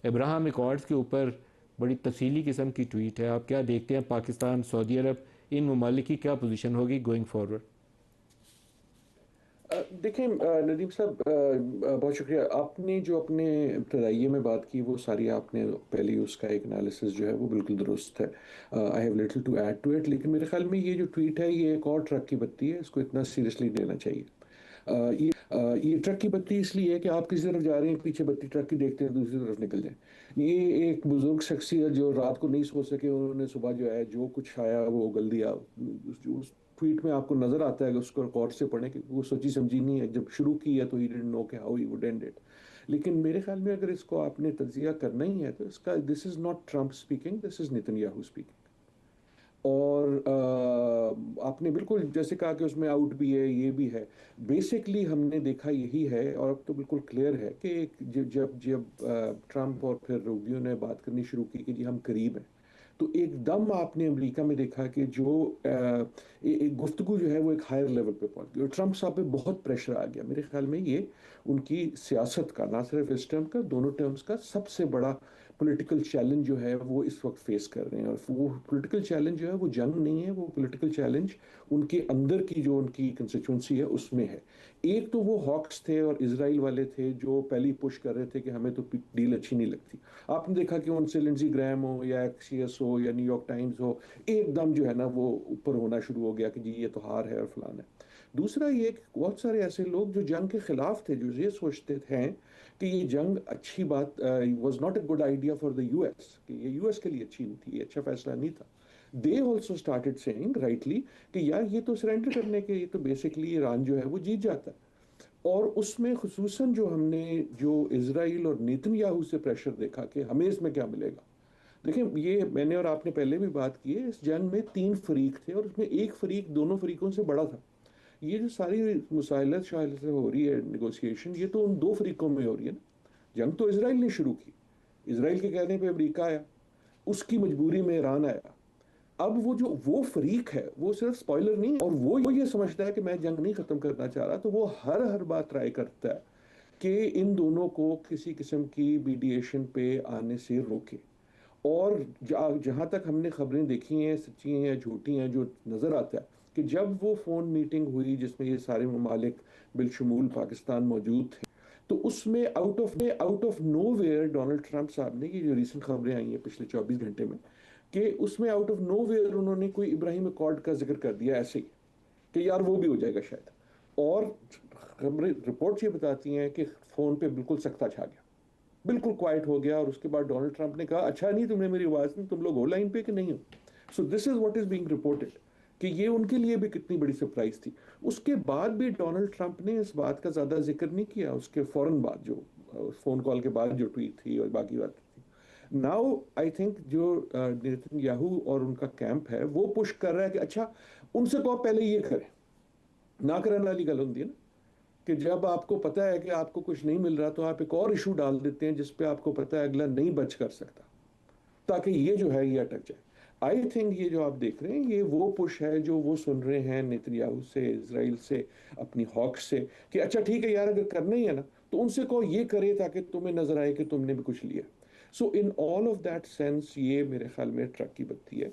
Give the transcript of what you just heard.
Abraham accords के ऊपर बड़ी तफसीली किस्म की ट्वीट है। आप क्या देखते हैं, पाकिस्तान, सऊदी अरब, इन ममालिक की क्या पोजीशन होगी गोइंग फॉरवर्ड? देखें नदीम साहब, बहुत शुक्रिया। आपने जो अपने इब्तदाइये में बात की वो सारी आपने पहले ही उसका एक एनालिसिस जो है वो बिल्कुल दुरुस्त है। I have little to add to it, लेकिन मेरे ख्याल में ये जो ट्वीट है ये एक और ट्रक की बत्ती है, इसको इतना सीरियसली लेना चाहिए। ये ट्रक की बत्ती इसलिए है कि आप किसी तरफ जा रहे हैं, पीछे बत्ती ट्रक की देखते हैं, दूसरी तरफ निकल जाए। ये एक बुजुर्ग शख्सियत जो रात को नहीं सो सके, उन्होंने सुबह जो है जो कुछ आया वो उगल दिया। उस ट्वीट में आपको नजर आता है कि उसको गौर से पढ़ें कि वो सोची समझी नहीं है। जब शुरू की है तो ही डिडंट नो कि how he would and it. लेकिन मेरे ख्याल में अगर इसको आपने तजिया करना ही है तो इसका this is not Trump speaking, this is Netanyahu speaking. और आपने बिल्कुल जैसे कहा कि उसमें आउट भी है, ये भी है। बेसिकली हमने देखा यही है, और अब तो बिल्कुल क्लियर है कि जब जब ट्रम्प और फिर रूबियो ने बात करनी शुरू की कि जी हम करीब हैं, तो एकदम आपने अमेरिका में देखा कि जो एक गुफ्तगू जो है वो एक हायर लेवल पे पहुंच गई, और ट्रम्प साहब पे बहुत प्रेशर आ गया। मेरे ख्याल में ये उनकी सियासत का, ना सिर्फ इस टर्म का, दोनों टर्म्स का सबसे बड़ा पॉलिटिकल चैलेंज जो है वो इस वक्त फेस कर रहे हैं। और वो पॉलिटिकल चैलेंज जो है वो जंग नहीं है, वो पॉलिटिकल चैलेंज उनके अंदर की जो उनकी कंस्टिट्यूंसी है उसमें है। एक तो वो हॉक्स थे और इसराइल वाले थे जो पहले ही पुश कर रहे थे कि हमें तो डील अच्छी नहीं लगती। आपने देखा कि उनसे लिंडजी ग्रैम हो या एक्सियस हो या न्यूयॉर्क टाइम्स हो, एकदम जो है ना वो ऊपर होना शुरू हो गया कि जी ये तो हार है और फलाना है। दूसरा ये कि बहुत सारे ऐसे लोग जो जंग के खिलाफ थे, जो ये सोचते थे कि ये जंग अच्छी बात, was not a good idea for the US, कि ये यूएस के लिए अच्छी नहीं थी, ये अच्छा फैसला नहीं था। They also started saying rightly कि यार ये तो सरेंडर करने के, ये तो बेसिकली ईरान जो है वो जीत जाता है। और उसमें खुसूसन जो हमने जो इसराइल और नेतन्याहू से प्रेशर देखा कि हमें इसमें क्या मिलेगा। देखिए, ये मैंने और आपने पहले भी बात की है, इस जंग में तीन फरीक थे और उसमें एक फरीक दोनों फरीकों से बड़ा था। ये जो सारी मुसाइलत शायद से हो रही है, नेगोशिएशन, ये तो उन दो फरीकों में हो रही है ना। जंग तो इसराइल ने शुरू की, इसराइल के कहने पे अमेरिका आया, उसकी मजबूरी में ईरान आया। अब वो जो वो फरीक है वो सिर्फ स्पॉइलर नहीं है, और वो ये समझता है कि मैं जंग नहीं खत्म करना चाह रहा, तो वो हर हर बात ट्राई करता है कि इन दोनों को किसी किस्म की मीडिएशन पे आने से रोके। और जहां तक हमने खबरें देखी हैं, सच्ची हैं या झूठी हैं, जो नजर आता है कि जब वो फोन मीटिंग हुई जिसमें ये सारे ममालिक बिलशमूल पाकिस्तान मौजूद थे, तो उसमें out of nowhere Donald Trump साहब ने, ये जो रिसेंट खबरें आई हैं पिछले 24 घंटे में, कि उसमें आउट ऑफ नोवेयर उन्होंने कोई इब्राहिम अकॉर्ड का जिक्र कर दिया ऐसे ही कि यार वो भी हो जाएगा शायद। और खबरें, रिपोर्ट्स ये बताती हैं कि फोन पे बिल्कुल सख्ता छा गया, बिल्कुल क्वाइट हो गया। और उसके बाद डोनाल्ड ट्रंप ने कहा अच्छा नहीं तुमने मेरी आवाज नहीं, तुम लोग हो लाइन पे कि नहीं हो। So this is what is being reported, कि ये उनके लिए भी कितनी बड़ी सरप्राइज थी। उसके बाद भी डोनाल्ड ट्रंप ने इस बात का ज्यादा जिक्र नहीं किया, उसके फौरन बाद जो फोन कॉल के बाद जो ट्वीट थी और बाकी बात थी। नाउ आई थिंक जो नेतन्याहू और उनका कैंप है वो पुश कर रहा है कि अच्छा उनसे कहो पहले ये करें। ना करने वाली गल होती है ना, कि जब आपको पता है कि आपको कुछ नहीं मिल रहा तो आप एक और इशू डाल देते हैं जिसपे आपको पता है अगला नहीं बच कर सकता, ताकि ये जो है ये अटक जाए। आई थिंक ये जो आप देख रहे हैं ये वो पुश है जो वो सुन रहे हैं नेतन्याहू से, इसराइल से, अपनी हॉक से, कि अच्छा ठीक है यार अगर करना ही है ना तो उनसे कहो ये करे ताकि तुम्हें नजर आए कि तुमने भी कुछ लिया। So in all of that sense ये मेरे ख्याल में ट्रक की बत्ती है।